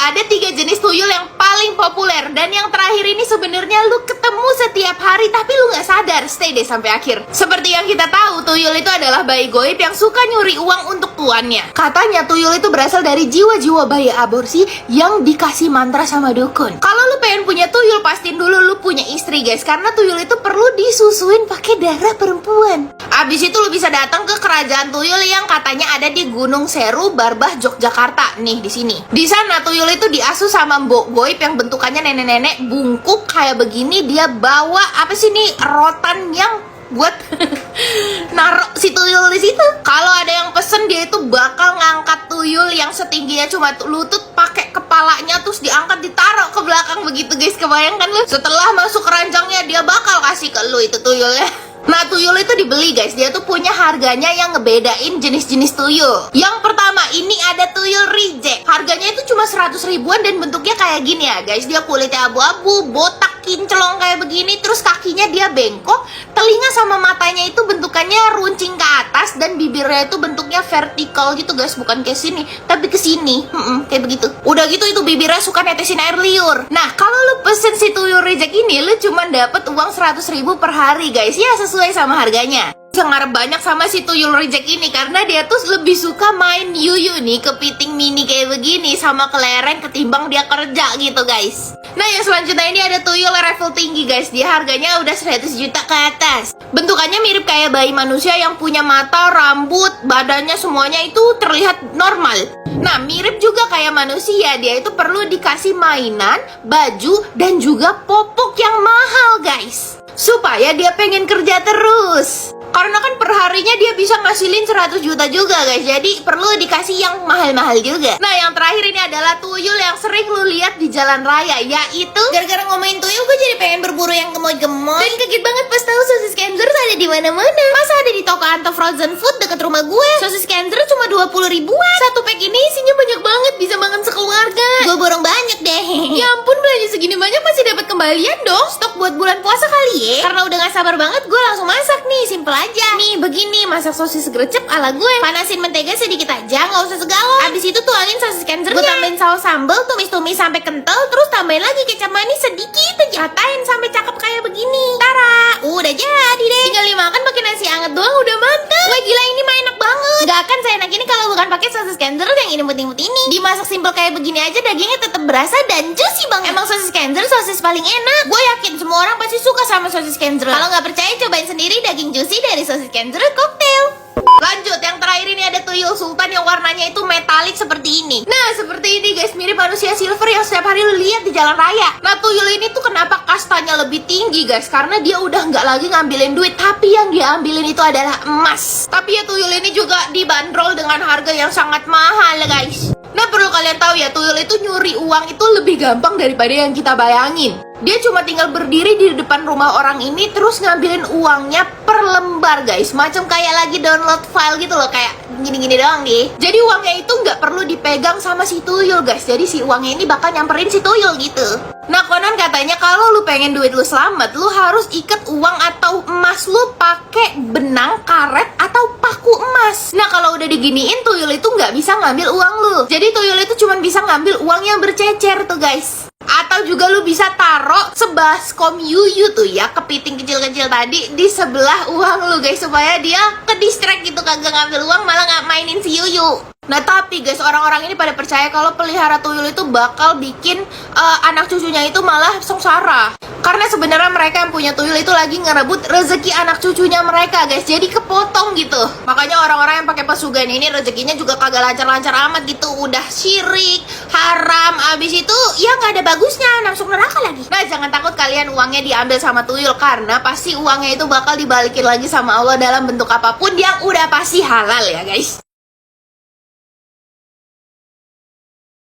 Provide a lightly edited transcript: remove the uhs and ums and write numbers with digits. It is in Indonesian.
Ada 3 jenis tuyul yang paling populer, dan yang terakhir ini sebenarnya lu ketemu setiap hari tapi lu nggak sadar. Stay deh sampai akhir. Seperti yang kita tahu, tuyul itu adalah bayi goib yang suka nyuri uang untuk tuannya. Katanya tuyul itu berasal dari jiwa-jiwa bayi aborsi yang dikasih mantra sama dukun. Kalau lu pengen punya tuyul, pastiin dulu lu punya istri guys, karena tuyul itu perlu disusuin pakai darah perempuan. Abis itu lu bisa datang ke kerajaan tuyul yang katanya ada di Gunung Seru, Barbah, Yogyakarta. Nih di sini. Di sana tuyul itu diasuh sama mbok goib yang bentukannya nenek-nenek bungkuk kayak begini. Dia bawa apa sih nih, rotan yang buat naruh si tuyul di situ. Kalau ada yang pesen, dia itu bakal ngangkat tuyul yang setingginya cuma lutut, pakai kepalanya terus diangkat ditaruh ke belakang begitu guys. Kebayangkan lu? Setelah masuk keranjangnya dia bakal kasih ke lu itu tuyulnya. Nah, tuyul itu dibeli guys. Dia tuh punya harganya yang ngebedain jenis-jenis tuyul. Yang pertama, ini ada tuyul reject. Harganya itu cuma 100 ribuan dan bentuknya kayak gini ya guys. Dia kulitnya abu-abu, botak, kinclong kayak begini. Terus kakinya dia bengkok. Telinga sama matanya itu bentukannya runcing ke atas. Dan bibirnya itu bentuknya vertikal gitu guys. Bukan kayak sini, tapi ke sini. Kayak begitu. Udah gitu itu bibirnya suka netesin air liur. Nah, kalau lu pesen si tuyul reject ini, lu cuma dapet uang 100 ribu per hari guys. Ya, sesuai sama harganya. Sangat banyak sama si tuyul reject ini karena dia tuh lebih suka main yuyu nih, kepiting mini kayak begini sama kelereng ketimbang dia kerja gitu guys. Nah, yang selanjutnya ini ada tuyul level tinggi guys. Dia harganya udah 100 juta ke atas. Bentukannya mirip kayak bayi manusia yang punya mata, rambut, badannya semuanya itu terlihat normal. Nah, mirip juga kayak manusia. Dia itu perlu dikasih mainan, baju, dan juga popok yang mahal guys, supaya dia pengen kerja terus. Karena kan perharinya dia bisa ngasilin 100 juta juga guys. Jadi perlu dikasih yang mahal-mahal juga. Nah, yang terakhir ini adalah tuyul yang sering lu lihat di jalan raya. Yaitu, gara-gara ngomongin tuyul gue jadi pengen berburu yang gemoy-gemoy. Dan kaget banget pas tahu sosis Kenzer ada di mana-mana. Masa ada di toko Anto Frozen Food deket rumah gue. Sosis Kenzer cuma 20 ribuan. Satu pack ini isinya banyak banget, bisa makan sekeluarga. Gue borong banyak deh. Ya ampun, belanja segini banyak masih dapat kembalian dong. Stok buat bulan puasa kali ya. Karena udah gak sabar banget, gue langsung masak nih. Simple aja. Nih begini, masak sosis grecek ala gue. Panasin mentega sedikit aja, nggak usah segalon. Abis itu tuangin sosis Kenzernya. Gue tambahin saus sambal, tumis-tumis sampai kental. Terus tambahin lagi kecap manis sedikit aja. Ratain sampai cakep kayak begini. Tara, udah jadi deh. Tinggal dimakan pakai nasi anget doang udah mantap. Wah gila, ini mah enak banget. Gak akan seenak ini kalau bukan pakai sosis Kenzer yang ini imut-imut ini. Dimasak simple kayak begini aja, dagingnya tetap berasa dan juicy banget. Emang sosis Kenzer sosis paling enak. Gue yakin semua orang pasti suka sama sosis Kenzer. Kalau nggak percaya, cobain sendiri daging juicy dari sosis Kenzer cocktail. Lanjut, yang terakhir ini ada tuyul sultan yang warnanya itu metalik seperti ini. Nah, seperti ini guys, mirip manusia silver yang setiap hari lu lihat di jalan raya. Nah, tuyul ini tuh kenapa kastanya lebih tinggi guys? Karena dia udah nggak lagi ngambilin duit, tapi yang dia ambilin itu adalah emas. Tapi ya tuyul ini juga dibanderol dengan harga yang sangat mahal guys. Nah, perlu kalian tahu ya, tuyul itu nyuri uang itu lebih gampang daripada yang kita bayangin. Dia cuma tinggal berdiri di depan rumah orang ini terus ngambilin uangnya per lembar guys. Macam kayak lagi download file gitu loh, kayak gini-gini doang nih. Jadi uangnya itu nggak perlu dipegang sama si tuyul guys. Jadi si uangnya ini bakal nyamperin si tuyul gitu. Nah, konon katanya kalau lu pengen duit lu selamat, lu harus ikat uang atau emas lu pakai benang, karet, atau paku emas. Nah, kalau udah diginiin, tuyul itu nggak bisa ngambil uang lu. Jadi tuyul itu cuma bisa ngambil uang yang bercecer tuh guys. Atau juga lu bisa taruh sebaskom yuyu tuh ya, kepiting kecil-kecil tadi di sebelah uang lu guys, supaya dia ke distract gitu, kagak ngambil uang malah nggak mainin si yuyu. Nah, tapi guys, orang-orang ini pada percaya kalau pelihara tuyul itu bakal bikin anak cucunya itu malah sengsara. Karena sebenarnya mereka yang punya tuyul itu lagi ngerebut rezeki anak cucunya mereka guys. Jadi kepotong gitu. Makanya orang-orang yang pakai pesugihan ini rezekinya juga kagak lancar-lancar amat gitu. Udah syirik, haram, abis itu ya nggak ada bagusnya, masuk neraka lagi. Nah, jangan takut kalian uangnya diambil sama tuyul, karena pasti uangnya itu bakal dibalikin lagi sama Allah dalam bentuk apapun yang udah pasti halal ya guys.